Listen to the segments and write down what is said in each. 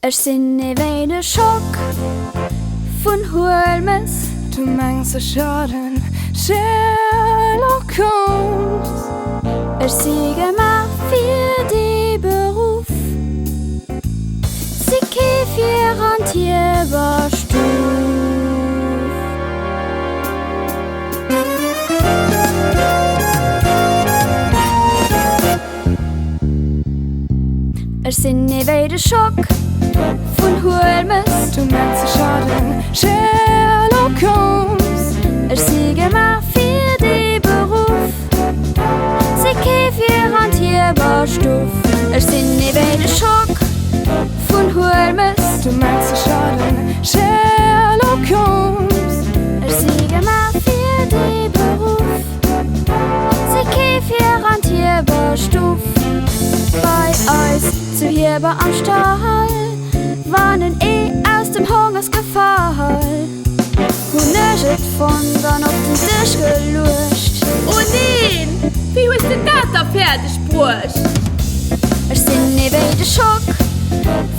Ech sinn ewéi de Schock vun Holmes. Du mengst se Schaden Sherlock Holmes. Ech siege ma fir de Beruf. Si kefir an Tierberstuf. Ech sinn ewéi de Schock vun Holmes. Du mengst se Schaden Sherlock Holmes. Ech siege ma fir de Beruf. Si kefir an Tierberstuf. Ech sinn ewéi de Schock vun Holmes. Du mengst se Schaden Sherlock Holmes. Ech siege ma fir de Beruf. Si kefir an Tierberstuf. Bei eis zu hierber am Stall warnen aus dem Hungersgefall. Hun neget von dann op den Tisch gelurcht. Oh nee, wie ist denn das da fertig, Brusch? Ech sinn ewéi de Schock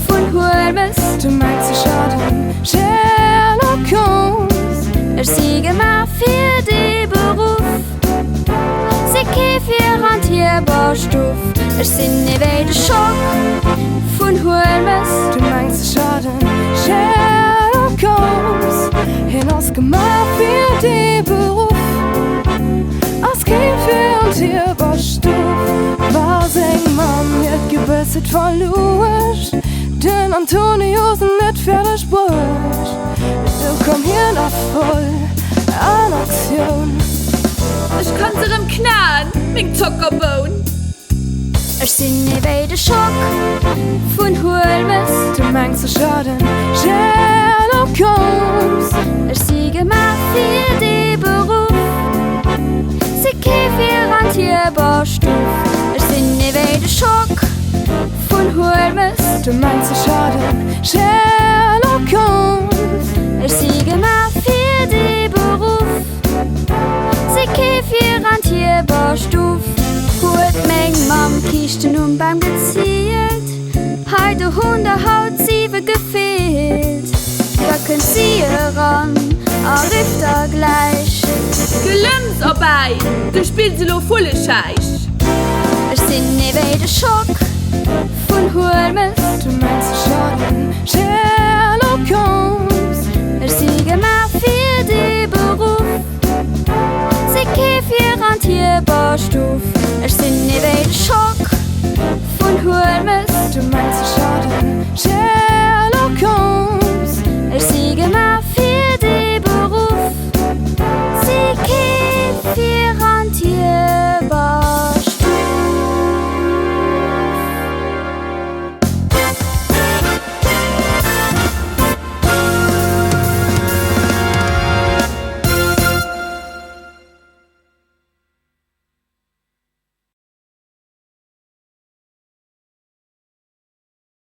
vun Holmes. Du mengst se Schaden Sherlock Holmes. Ech siege ma fir de Beruf. Si kefir an Tierberstuf. Ech sinn ewéi de Schock vun Holmes. Du mengst se Schaden Sherlock Holmes. Hin ass gemach fir de Beruf. Ass kefir an Tierberstuf. War seng Mann net gebesset verlucht. Den Antoniosen net fertig bruch. Du komm hier nach voll an Aktion. Ich kann sie im Knallen, mein Zuckerbohn. Ech sinn ewéi de Schock vun Holmes. Du mengst se Schaden Sherlock Holmes. Ech siege ma fir de Beruf. Si kefir an Tierberstuf. Ech sinn ewéi de Schock vun Holmes. Du mengst se Schaden Sherlock Holmes. Ech siege ma fir de Beruf. Si kefir an Tierberstuf. Huet még Mam Kichten beim gezielt. Heide Hunde haut siewe gefehlt. Da könnt sie ran, Rifter gleich. Gelümms vorbei, du spielst lo volle Scheich. Ech sinn ewéi de Schock vun Holmes. Du mengst se Schaden Sherlock Holmes. Ech siege ma fir de Beruf. Si kefir an Tierberstuf. Ech sinn ewéi de Schock vun Holmes. Du mengst se Schaden Sherlock